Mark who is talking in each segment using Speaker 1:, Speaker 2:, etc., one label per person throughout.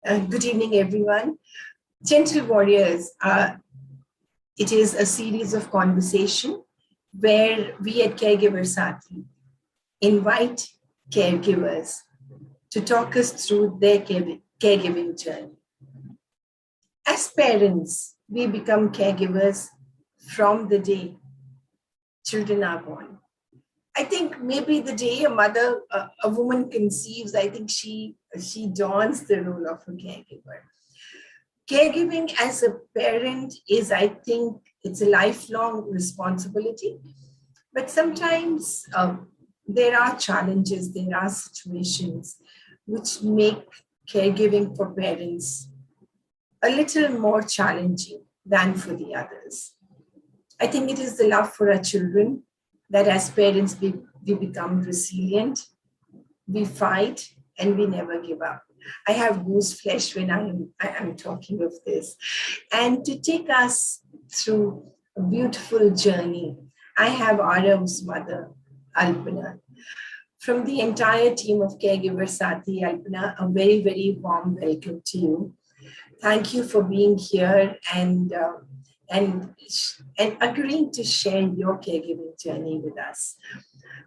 Speaker 1: Good evening, everyone. Gentle Warriors, it is a series of conversation where we at Caregiver Sati invite caregivers to talk us through their caregiving journey. As parents, we become caregivers from the day children are born. I think maybe the day a woman conceives, I think she dawns the role of a caregiver. Caregiving as a parent is, I think, it's a lifelong responsibility. But sometimes there are challenges, there are situations which make caregiving for parents a little more challenging than for the others. I think it is the love for our children that as parents we become resilient, we fight, and we never give up. I have goose flesh when I am talking of this. And to take us through a beautiful journey, I have Arav's mother, Alpana. From the entire team of Caregiver Sati, Alpana, a very, very warm welcome to you. Thank you for being here and agreeing to share your caregiving journey with us.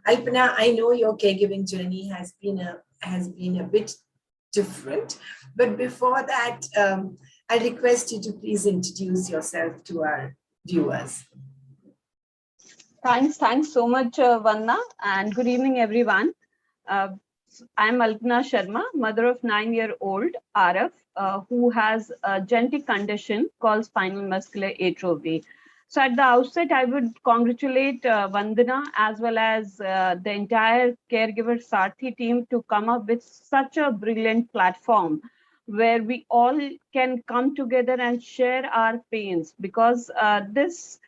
Speaker 1: Alpana, I know your caregiving journey has been a bit different, but before that, I request you to please introduce yourself to our viewers.
Speaker 2: Thanks so much, Vandana, and good evening, everyone. I'm Alpana Sharma, mother of 9-year-old Arav, who has a genetic condition called Spinal Muscular Atrophy. So at the outset, I would congratulate Vandana as well as the entire Caregiver Sati team to come up with such a brilliant platform where we all can come together and share our pains, because the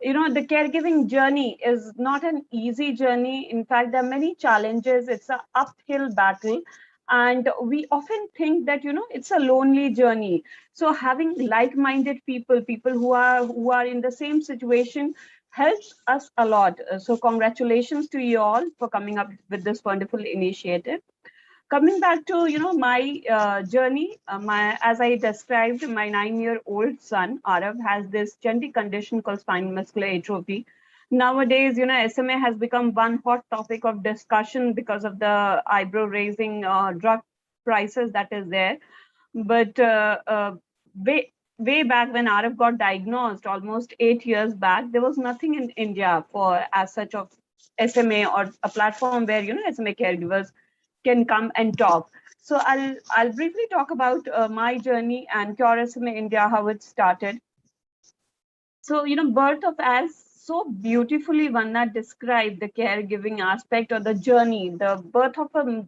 Speaker 2: caregiving journey is not an easy journey. In fact, there are many challenges. It's an uphill battle. And we often think that, it's a lonely journey. So having like-minded people who are in the same situation helps us a lot. So congratulations to you all for coming up with this wonderful initiative. Coming back to, my journey, as I described, my 9-year-old son, Arav, has this genetic condition called spinal muscular atrophy. Nowadays, SMA has become one hot topic of discussion because of the eyebrow-raising drug prices that is there. But way back when Arav got diagnosed, almost 8 years back, there was nothing in India for as such of SMA or a platform where SMA caregivers can come and talk. So I'll briefly talk about my journey and Cure SMA India, how it started. So birth of, as so beautifully Vandana described the caregiving aspect or the journey. The birth of a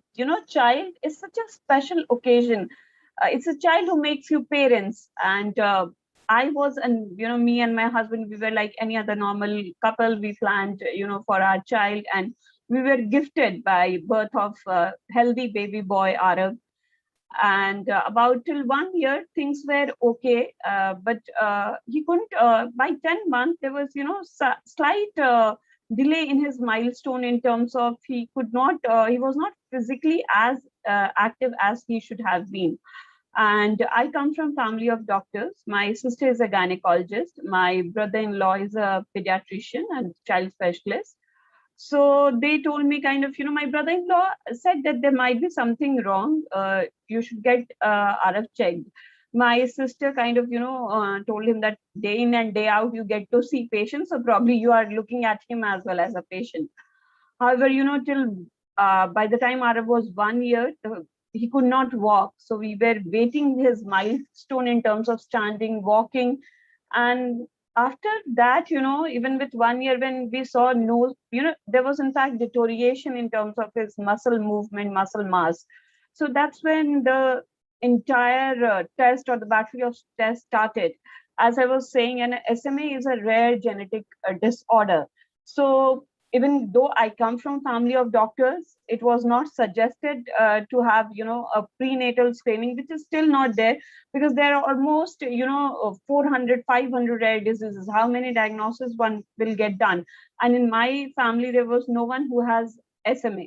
Speaker 2: child is such a special occasion. It's a child who makes you parents, and I was, and me and my husband, we were like any other normal couple. We planned for our child, and we were gifted by birth of a healthy baby boy, Arav. And about till 1 year, things were okay, but he couldn't. By 10 months, there was slight delay in his milestone in terms of he could not. He was not physically as active as he should have been. And I come from family of doctors. My sister is a gynecologist. My brother-in-law is a pediatrician and child specialist. So they told me my brother-in-law said that there might be something wrong. You should get Arav checked. My sister told him that day in and day out, you get to see patients. So probably you are looking at him as well as a patient. However, till by the time Arav was 1 year, he could not walk. So we were waiting his milestone in terms of standing, walking. And after that, even with 1 year, when we saw there was in fact deterioration in terms of his muscle movement, muscle mass. So that's when the entire test or the battery of tests started. As I was saying, an SMA is a rare genetic disorder. So even though I come from family of doctors, it was not suggested to have, a prenatal screening, which is still not there, because there are almost, 400, 500 rare diseases. How many diagnoses one will get done? And in my family, there was no one who has SMA.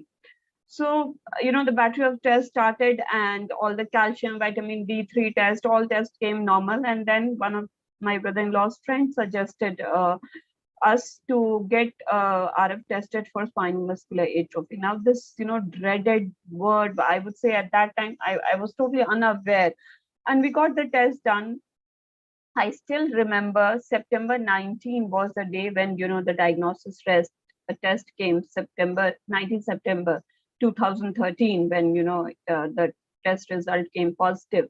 Speaker 2: So, the battery of tests started, and all the calcium, vitamin D3 test, all tests came normal. And then one of my brother-in-law's friends suggested us to get RF tested for spinal muscular atrophy. Now, this, dreaded word, I would say at that time, I was totally unaware. And we got the test done. I still remember September 19 was the day when, the diagnosis test came, September 19 September 2013, when, the test result came positive.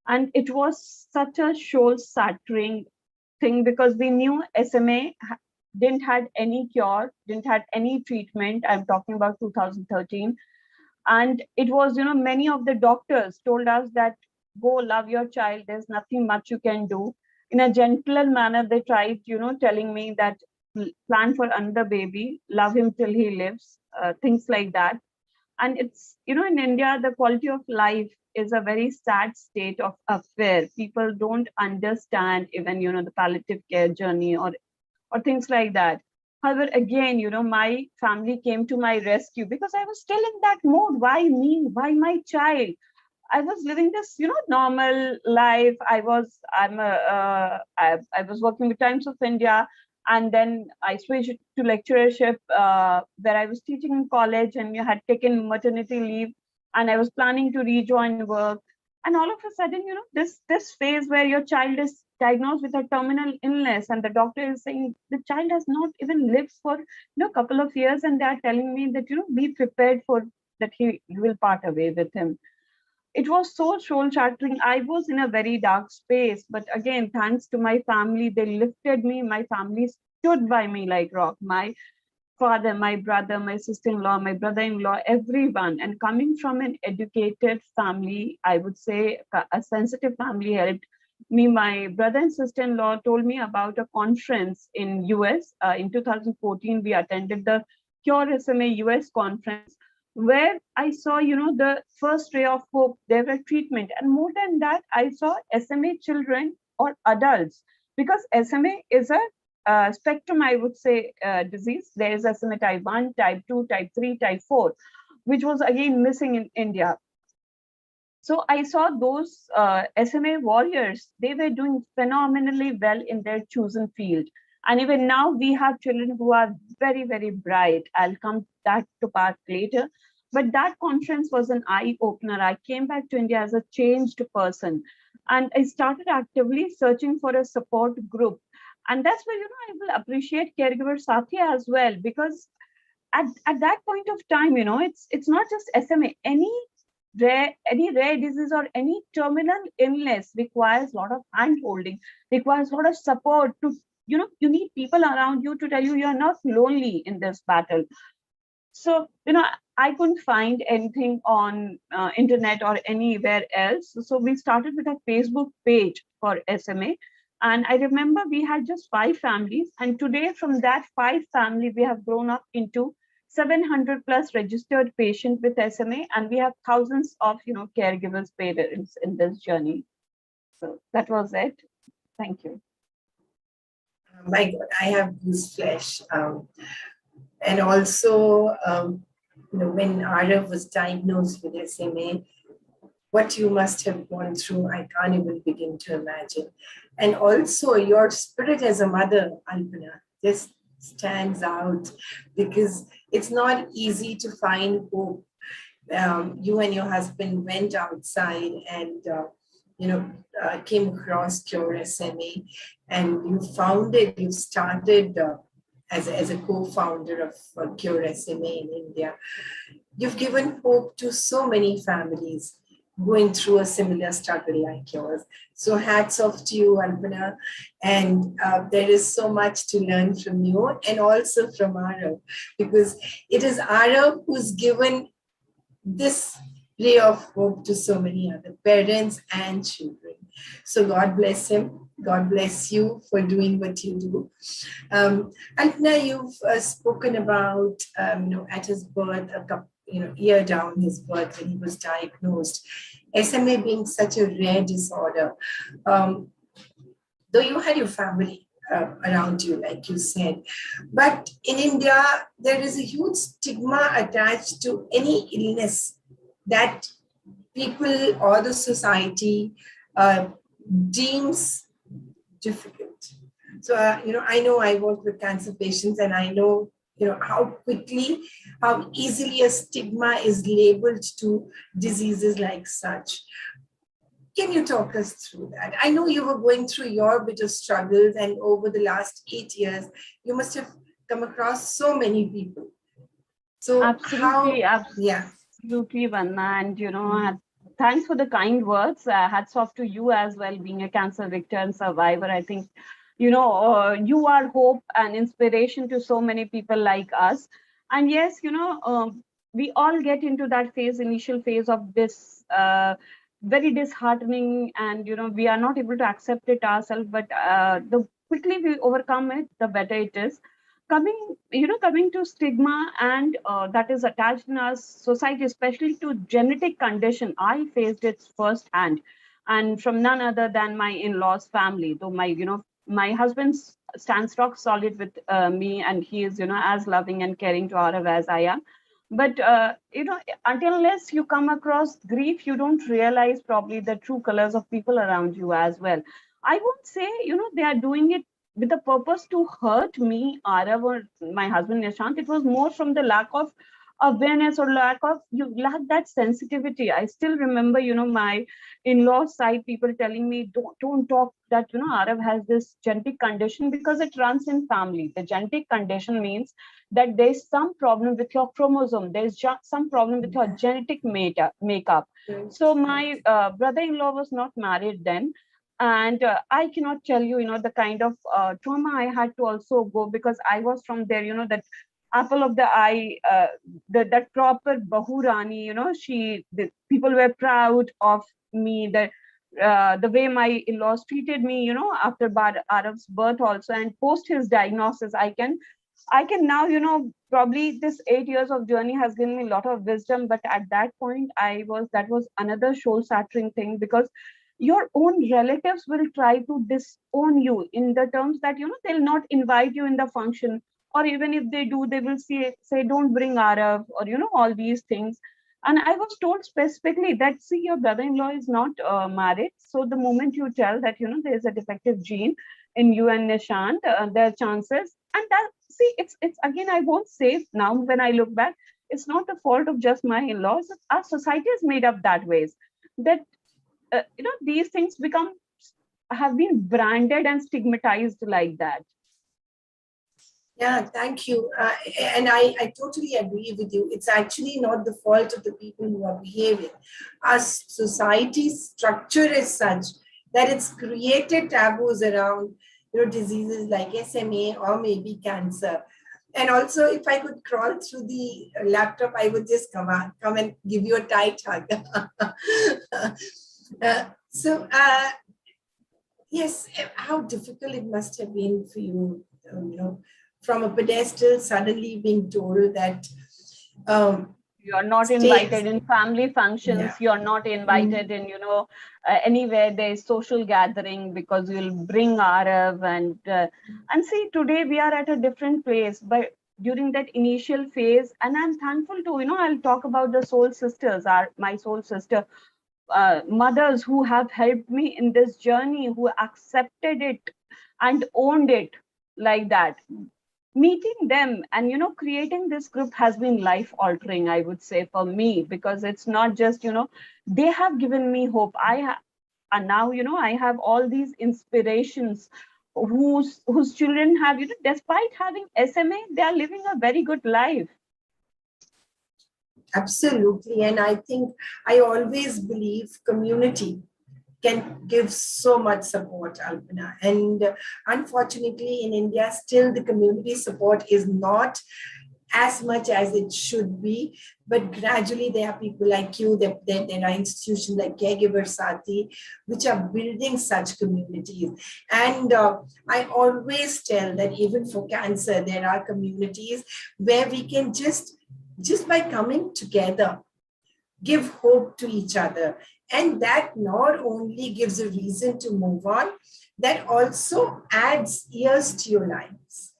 Speaker 2: And it was such a soul shattering thing, because we knew SMA didn't had any cure, didn't had any treatment. I'm talking about 2013. And it was, many of the doctors told us that go love your child, there's nothing much you can do. In a gentler manner, they tried, telling me that plan for another baby, love him till he lives, things like that. And it's, in India, the quality of life is a very sad state of affair. People don't understand even, the palliative care journey, or things like that. However, again, my family came to my rescue, because I was still in that mode. Why me? Why my child? I was living this, normal life. I was working with Times of India, and then I switched to lecturership, where I was teaching in college, and you had taken maternity leave, and I was planning to rejoin work. And all of a sudden, this phase where your child is diagnosed with a terminal illness, and the doctor is saying the child has not even lived for, a couple of years, and they are telling me that, be prepared for that he will part away with him. It was so soul shattering. I was in a very dark space, but again, thanks to my family, they lifted me. My family stood by me like rock. My father, my brother, my sister-in-law, my brother-in-law, everyone. And coming from an educated family, I would say a sensitive family helped me. My brother and sister-in-law told me about a conference in US. In 2014, we attended the Cure SMA US conference, where I saw, the first ray of hope. There were treatment. And more than that, I saw SMA children or adults, because SMA is a spectrum, I would say, disease. There is SMA type 1, type 2, type 3, type 4, which was again missing in India. So I saw those SMA warriors. They were doing phenomenally well in their chosen field. And even now we have children who are very, very bright. I'll come that to part later. But that conference was an eye opener. I came back to India as a changed person. And I started actively searching for a support group. And that's where, I will appreciate Caregiver Satya as well, because at that point of time, it's not just SMA. Any rare disease or any terminal illness requires a lot of hand holding, requires a lot of support to, you need people around you to tell you you're not lonely in this battle. So, I couldn't find anything on internet or anywhere else. So we started with a Facebook page for SMA. And I remember we had just 5 families. And today, from that 5 family, we have grown up into 700 plus registered patients with SMA. And we have thousands of, caregivers parents in this journey. So that was it. Thank you.
Speaker 1: My God, I have goose flesh. And also, when Arav was diagnosed with SMA, what you must have gone through, I can't even begin to imagine. And also your spirit as a mother, Alpana, just stands out, because it's not easy to find hope. You and your husband went outside and, came across Cure SMA, and you started as a co-founder of Cure SMA in India. You've given hope to so many families going through a similar struggle like yours. So hats off to you, Alpana. And there is so much to learn from you, and also from Arav, because it is Arav who's given this ray of hope to so many other parents and children. So God bless him. God bless you for doing what you do. Alpana, you've spoken about, at his birth, year down his birth when he was diagnosed, SMA being such a rare disorder. Though you had your family, around you, like you said. But in India, there is a huge stigma attached to any illness that people or the society deems difficult. So, I know I work with cancer patients, and I know, how quickly, how easily a stigma is labeled to diseases like such. Can you talk us through that? I know you were going through your bit of struggles, and over the last 8 years, you must have come across so many people. So
Speaker 2: Absolutely,
Speaker 1: yeah.
Speaker 2: absolutely, Vandana. And thanks for the kind words. Hats off to you as well, being a cancer victim and survivor. I think, you are hope and inspiration to so many people like us. And yes, we all get into that initial phase of this very disheartening, and we are not able to accept it ourselves. But the quickly we overcome it, the better it is. Coming to stigma, and that is attached in our society, especially to genetic condition. I faced it firsthand, and from none other than my in-laws family. Though my husband stands rock solid with me, and he is as loving and caring to Arav as I am. But until unless you come across grief, you don't realize probably the true colors of people around you as well. I won't say they are doing it with the purpose to hurt me, Arav, or my husband Nishant. It was more from the lack of awareness, or you lack that sensitivity. I still remember, my in-law side people telling me, don't talk that Arav has this genetic condition, because it runs in family. The genetic condition means that there's some problem with your chromosome. There's just some problem with your genetic makeup. So my brother-in-law was not married then. And I cannot tell you, the kind of trauma I had to also go, because I was from there, that apple of the eye, that proper Bahurani, people were proud of me, that the way my in-laws treated me, after Arav's birth also, and post his diagnosis, I can now, probably this 8 years of journey has given me a lot of wisdom. But at that point, that was another soul shattering thing, because your own relatives will try to disown you in the terms that, they'll not invite you in the function, or even if they do, they will say don't bring Arav, or, all these things. And I was told specifically that, see, your brother-in-law is not married. So the moment you tell that, there's a defective gene in you and Nishant, there are chances. And that, see, it's again, I won't say now when I look back, it's not the fault of just my in-laws. Our society is made up that ways, that these things have been branded and stigmatized like that.
Speaker 1: Yeah, thank you. And I totally agree with you. It's actually not the fault of the people who are behaving. Our society's structure is such that it's created taboos around, diseases like SMA or maybe cancer. And also, if I could crawl through the laptop, I would just come and give you a tight hug. Yes, how difficult it must have been for you, from a pedestal suddenly being told that
Speaker 2: you're not invited in family functions.
Speaker 1: Yeah.
Speaker 2: You're not invited in, anywhere there's social gathering, because you'll bring Arav. And see, today we are at a different place. But during that initial phase, and I'm thankful to, I'll talk about the soul sisters, my soul sister, mothers who have helped me in this journey, who accepted it and owned it like that. Meeting them and creating this group has been life altering, I would say, for me, because it's not just they have given me hope. And now I have all these inspirations whose children have despite having SMA, they are living a very good life.
Speaker 1: Absolutely. And I think I always believe community can give so much support, Alpana. And unfortunately, in India, still the community support is not as much as it should be. But gradually, there are people like you, there are institutions like Caregiver Sati, which are building such communities. And I always tell that even for cancer, there are communities where we can just by coming together, give hope to each other And that not only gives a reason to move on, that also adds years to your lives,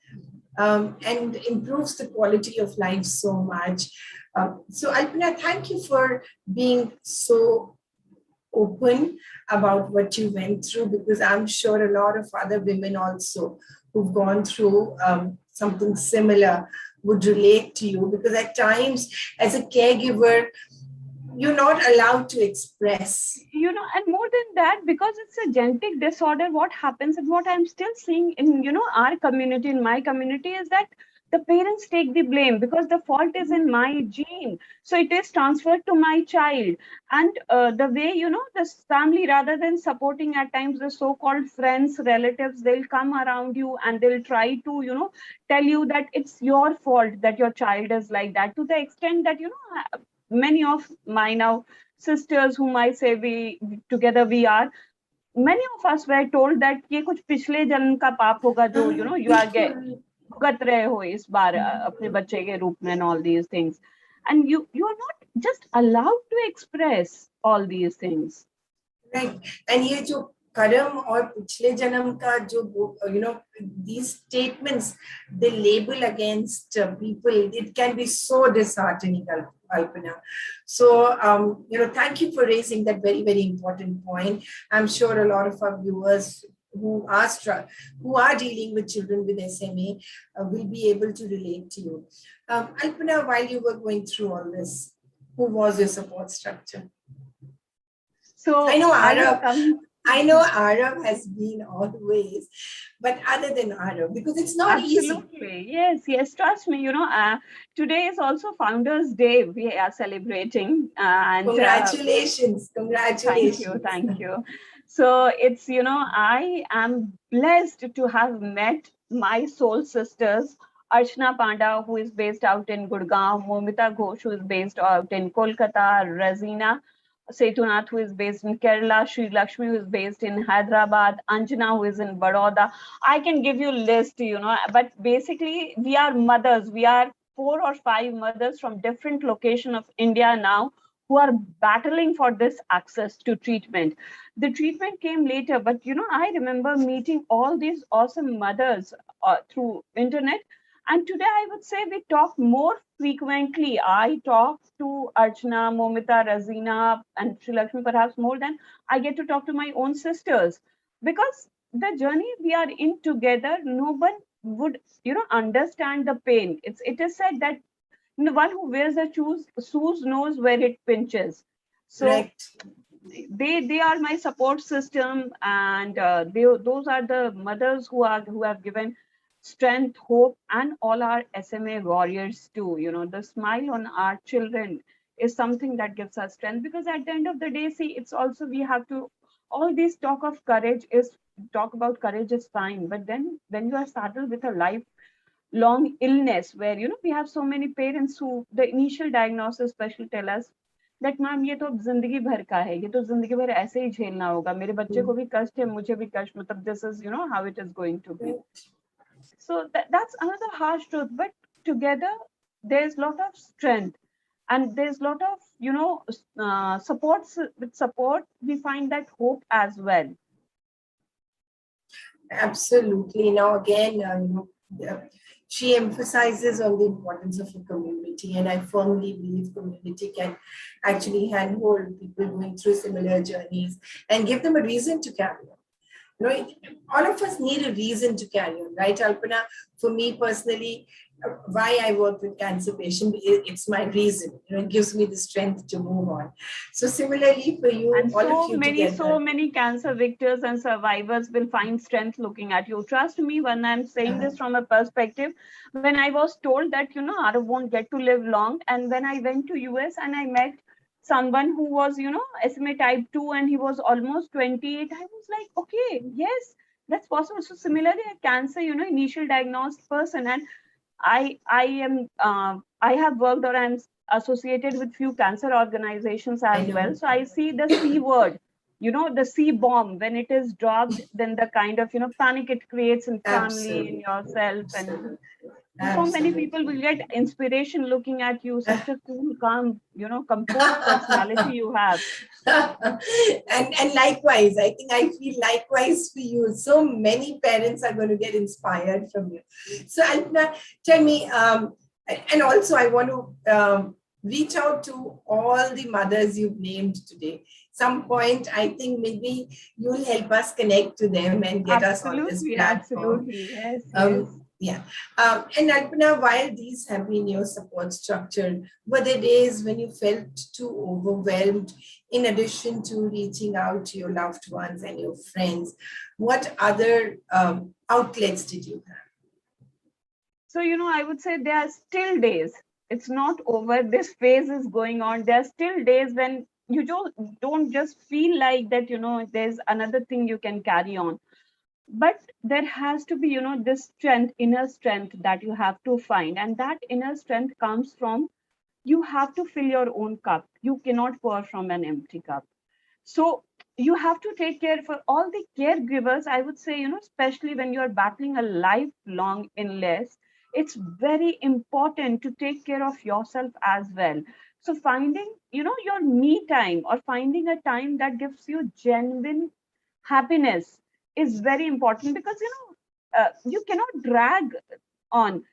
Speaker 1: and improves the quality of life so much. So Alpana, thank you for being so open about what you went through, because I'm sure a lot of other women also who've gone through something similar would relate to you, because at times as a caregiver, you're not allowed to express.
Speaker 2: And more than that, because it's a genetic disorder, what happens and what I'm still seeing in, our community, in my community, is that the parents take the blame because the fault is in my gene. So it is transferred to my child. And the way, the family, rather than supporting at times the so-called friends, relatives, they'll come around you and they'll try to, tell you that it's your fault that your child is like that, to the extent that, many of my now sisters whom I say we are, many of us were told that ये कुछ पिछले जन्म का पाप होगा जो you are भुगत रहे हो इस बार अपने बच्चे के रूप में, and all these things, and you are not just allowed to express all these things.
Speaker 1: Right. And ये जो कर्म और पिछले जन्म का जो these statements they label against people, it can be so disheartening, Alpana. So thank you for raising that very, very important point. I'm sure a lot of our viewers who are dealing with children with SMA will be able to relate to you. Alpana, while you were going through all this, who was your support structure?
Speaker 2: So
Speaker 1: I know Arav has been always, but other than Arav, because it's not
Speaker 2: absolutely
Speaker 1: easy.
Speaker 2: Yes, trust me. Today is also Founders Day. We are celebrating. And
Speaker 1: congratulations.
Speaker 2: Thank you. So it's, I am blessed to have met my soul sisters, Archana Panda, who is based out in Gurgaon, Momita Ghosh, who is based out in Kolkata, Razina Setunath, who is based in Kerala, Sri Lakshmi, who is based in Hyderabad, Anjana, who is in Baroda. I can give you a list, but basically we are mothers. We are 4 or 5 mothers from different locations of India now who are battling for this access to treatment. The treatment came later, but I remember meeting all these awesome mothers through internet. And today I would say we talk more frequently. I talk to Archana, Momita, Razina, and Sri Lakshmi perhaps more than I get to talk to my own sisters. Because the journey we are in together, no one would, understand the pain. It is said that the one who wears the shoes knows where it pinches. So
Speaker 1: right.
Speaker 2: They are my support system, and those are the mothers who have given strength, hope, and all our SMA warriors too. The smile on our children is something that gives us strength, because at the end of the day, see, it's also we have to, all this talk about courage is fine, but then when you are saddled with a lifelong illness where we have so many parents who the initial diagnosis especially tell us that ma'am ये तो जिंदगी भर का है, ये तो जिंदगी भर ऐसे ही झेलना होगा, मेरे बच्चे को भी कष्ट है, मुझे भी कष्ट, मतलब this is how it is going to be. So that's another harsh truth, but together there's a lot of strength and there's a lot of supports. With support we find that hope as well.
Speaker 1: Absolutely. Now again, she emphasizes on the importance of a community, and I firmly believe community can actually handhold people going through similar journeys and give them a reason to carry on. All of us need a reason to carry on, right, Alpana? For me personally, why I work with cancer patients, it's my reason. It gives me the strength to move on. So similarly for you,
Speaker 2: and
Speaker 1: all of you together.
Speaker 2: So many cancer victims and survivors will find strength looking at you. Trust me when I'm saying this from a perspective, when I was told that, I won't get to live long, and when I went to US and I met someone who was, SMA type 2 and he was almost 28, I was like, okay, yes, that's possible. So similarly, a cancer, initial diagnosed person, and I have worked or I'm associated with few cancer organizations as well. So I see the C word, the C bomb, when it is dropped, then the kind of, panic it creates in family, in yourself.
Speaker 1: Absolutely.
Speaker 2: So many
Speaker 1: Absolutely.
Speaker 2: people will get inspiration looking at you, such a cool, calm, composed personality you have.
Speaker 1: And likewise, I think I feel likewise for you. So many parents are going to get inspired from you. So Alpana, tell me, and also I want to reach out to all the mothers you've named today. Some point, I think maybe you'll help us connect to them and get us on this
Speaker 2: Absolutely,
Speaker 1: platform.
Speaker 2: absolutely. Yes, yes.
Speaker 1: Yeah. And Alpana, while these have been your support structure, were there days when you felt too overwhelmed in addition to reaching out to your loved ones and your friends? What other outlets did you have?
Speaker 2: So, I would say there are still days. It's not over. This phase is going on. There are still days when you don't just feel like that, there's another thing you can carry on. But there has to be, this strength, inner strength that you have to find. And that inner strength comes from you have to fill your own cup. You cannot pour from an empty cup. So you have to take care for all the caregivers. I would say, especially when you're battling a lifelong illness, it's very important to take care of yourself as well. So finding, your me time or finding a time that gives you genuine happiness is very important because, you cannot drag on.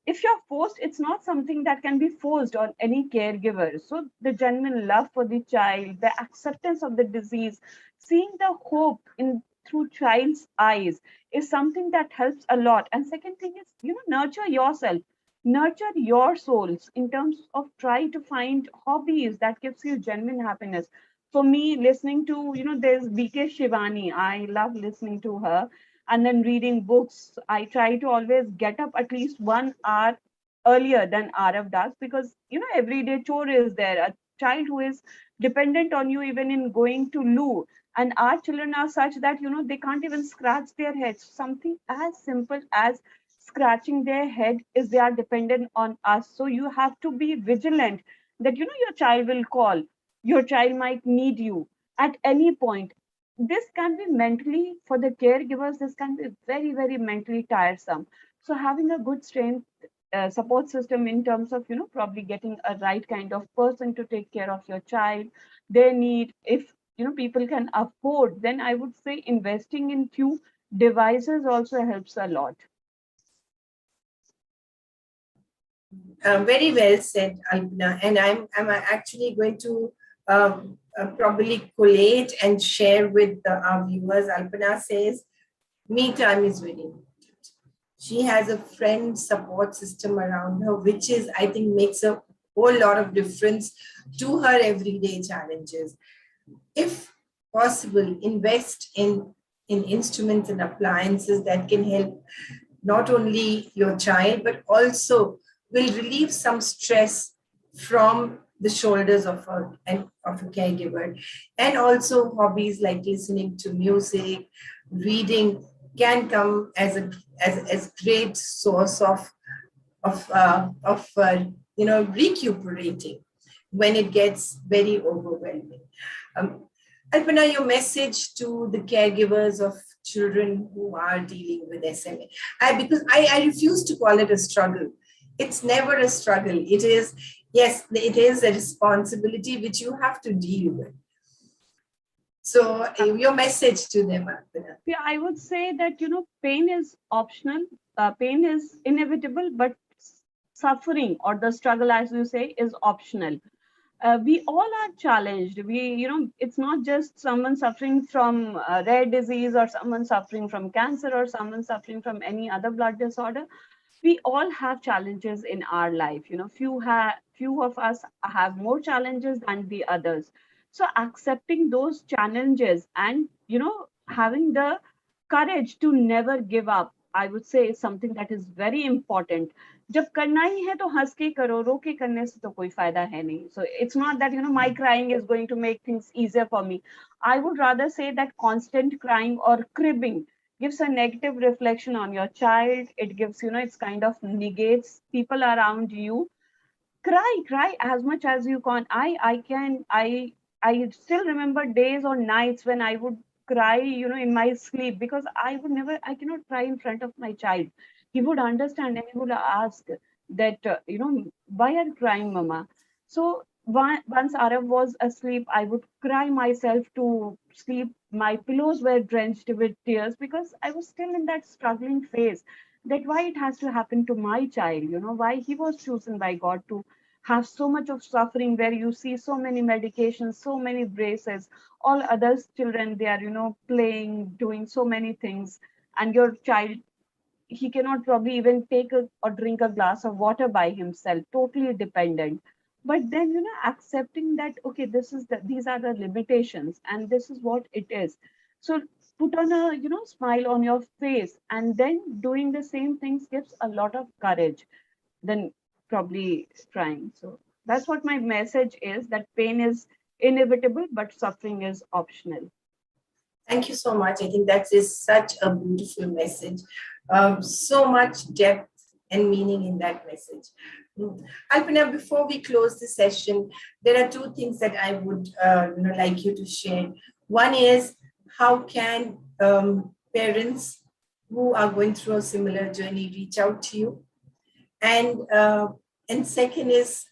Speaker 2: If you're forced, it's not something that can be forced on any caregiver. So the genuine love for the child, the acceptance of the disease, seeing the hope in through child's eyes is something that helps a lot. And second thing is, nurture yourself, nurture your souls in terms of try to find hobbies that gives you genuine happiness. For me, listening to, there's BK Shivani. I love listening to her, and then reading books. I try to always get up at least 1 hour earlier than Arav does because everyday chore is there. A child who is dependent on you even in going to loo. And our children are such that they can't even scratch their heads. Something as simple as scratching their head is they are dependent on us. So you have to be vigilant that your child will call. Your child might need you at any point. This can be mentally for the caregivers, this can be very, very mentally tiresome. So having a good strength support system in terms of probably getting a right kind of person to take care of your child, their need, if people can afford, then I would say investing in few devices also helps a lot.
Speaker 1: Very well said, Alpana. And I'm actually going to probably collate and share with our viewers. Alpana says, me time is very important. She has a friend support system around her, which is, I think, makes a whole lot of difference to her everyday challenges. If possible, invest in instruments and appliances that can help not only your child, but also will relieve some stress from the shoulders of a caregiver. And also hobbies like listening to music, reading can come as great source of recuperating when it gets very overwhelming. Um, Alpana, your message to the caregivers of children who are dealing with SMA. Because I refuse to call it a struggle. It's never a struggle. It is, yes, it is a responsibility which you have to deal with. So your message to them, Alpana.
Speaker 2: Yeah, I would say that, pain is optional, pain is inevitable, but suffering or the struggle, as you say, is optional. We all are challenged. It's not just someone suffering from rare disease or someone suffering from cancer or someone suffering from any other blood disorder. We all have challenges in our life. Few of us have more challenges than the others. So accepting those challenges and, having the courage to never give up, I would say, is something that is very important. जब करना ही है तो हंस के करो, रो के करने से तो कोई फायदा है नहीं. So it's not that my crying is going to make things easier for me. I would rather say that constant crying or cribbing gives a negative reflection on your child. It gives, it's kind of negates people around you. Cry as much as you can. I still remember days or nights when I would cry, in my sleep, because I cannot cry in front of my child. he would understand and he would ask that, why are you crying, Mama? So once Arav was asleep, I would cry myself to sleep. My pillows were drenched with tears because I was still in that struggling phase, that why it has to happen to my child, why he was chosen by God to have so much of suffering, where you see so many medications, so many braces, all others children, they are, playing, doing so many things, and your child, he cannot probably even take or drink a glass of water by himself, totally dependent. But then, accepting that, okay, these are the limitations and this is what it is. So put on a, smile on your face, and then doing the same things gives a lot of courage than probably trying. So that's what my message is, that pain is inevitable, but suffering is optional.
Speaker 1: Thank you so much. I think that is such a beautiful message. So much depth and meaning in that message. Alpana, before we close the session, there are two things that I would like you to share. One is, how can parents who are going through a similar journey reach out to you? And second is,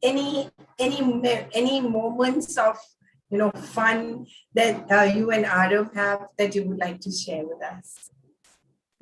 Speaker 1: any moments of fun that you and Arav have that you would like to share with us?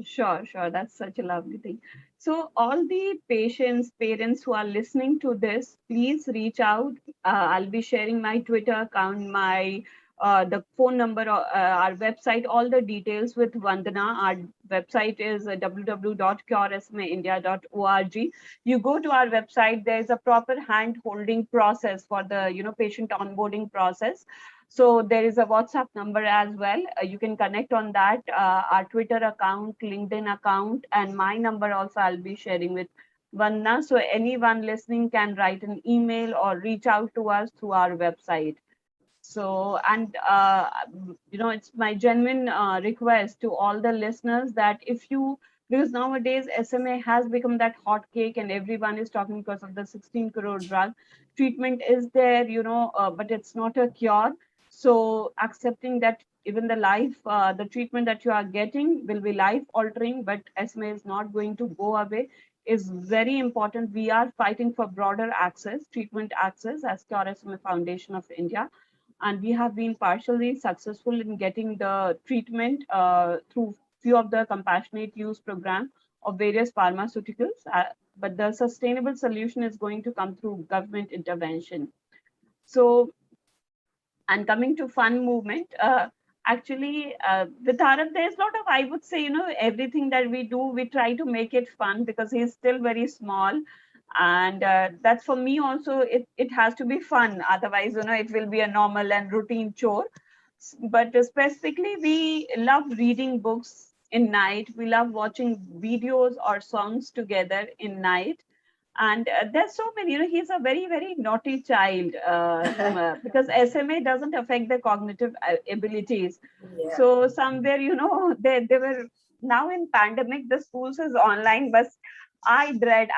Speaker 2: Sure, sure. That's such a lovely thing. So, all the patients, parents who are listening to this, please reach out. I'll be sharing my Twitter account, my the phone number, our website, all the details with Vandana. Our website is www.curesmaindia.org. You go to our website. There's a proper hand-holding process for the patient onboarding process. So there is a WhatsApp number as well. You can connect on that. Our Twitter account, LinkedIn account, and my number also I'll be sharing with Vandana. So anyone listening can write an email or reach out to us through our website. So, and it's my genuine request to all the listeners that if you, because nowadays SMA has become that hot cake and everyone is talking because of the 16 crore drug. Treatment is there, but it's not a cure. So accepting that even the treatment that you are getting will be life altering, but SMA is not going to go away, is very important. We are fighting for broader access, treatment access, as Cure SMA Foundation of India, and we have been partially successful in getting the treatment through few of the compassionate use program of various pharmaceuticals, but the sustainable solution is going to come through government intervention. So, and coming to fun movement, actually with Arav, there's a lot of, I would say, everything that we do, we try to make it fun because he's still very small, and that's for me also, it has to be fun, otherwise it will be a normal and routine chore. But specifically, we love reading books in night, we love watching videos or songs together in night. And there's so many, he's a very, very naughty child, because SMA doesn't affect the cognitive abilities.
Speaker 1: Yeah.
Speaker 2: So somewhere, they were, now in pandemic, the schools is online, but I dread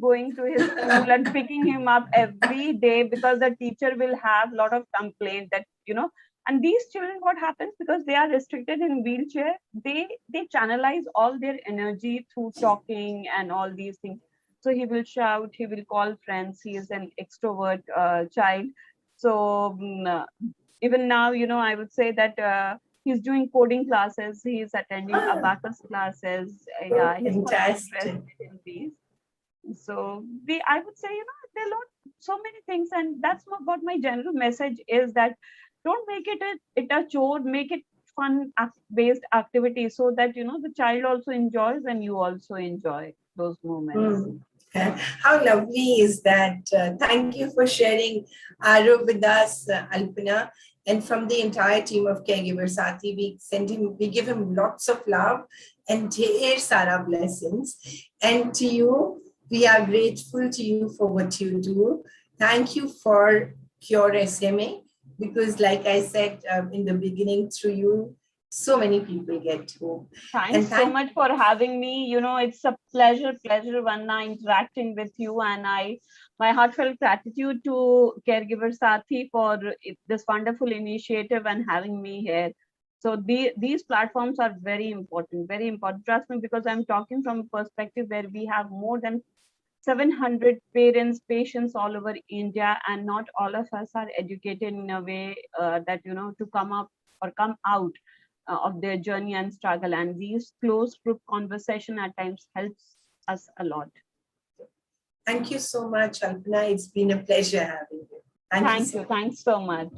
Speaker 2: going to his school and picking him up every day, because the teacher will have a lot of complaint that, and these children, what happens, because they are restricted in wheelchair, they channelize all their energy through talking and all these things. So he will shout, he will call friends, he is an extrovert child. So even now, I would say that he's doing coding classes, he's attending abacus classes. Yeah, he's quite
Speaker 1: Fantastic.
Speaker 2: interested in these. So I would say, there are so many things, and that's what my general message is, that don't make it a chore, make it fun based activity, so that the child also enjoys and you also enjoy those moments.
Speaker 1: How lovely is that? Thank you for sharing Arav with us, Alpana. And from the entire team of Caregiver Sati, we give him lots of love and dear Sara blessings. And to you, we are grateful to you for what you do. Thank you for Cure SMA, because like I said in the beginning, through you, so many people get home.
Speaker 2: Thanks so much for having me. It's a pleasure, Vanna, interacting with you. And my heartfelt gratitude to Caregiver Sati for this wonderful initiative and having me here. So these platforms are very important, very important. Trust me, because I'm talking from a perspective where we have more than 700 parents, patients all over India, and not all of us are educated in a way that, to come up or come out of their journey and struggle. And these closed group conversation at times helps us a lot.
Speaker 1: Thank you so much, Alpana. It's been a pleasure having you. Thank you
Speaker 2: Thanks so much.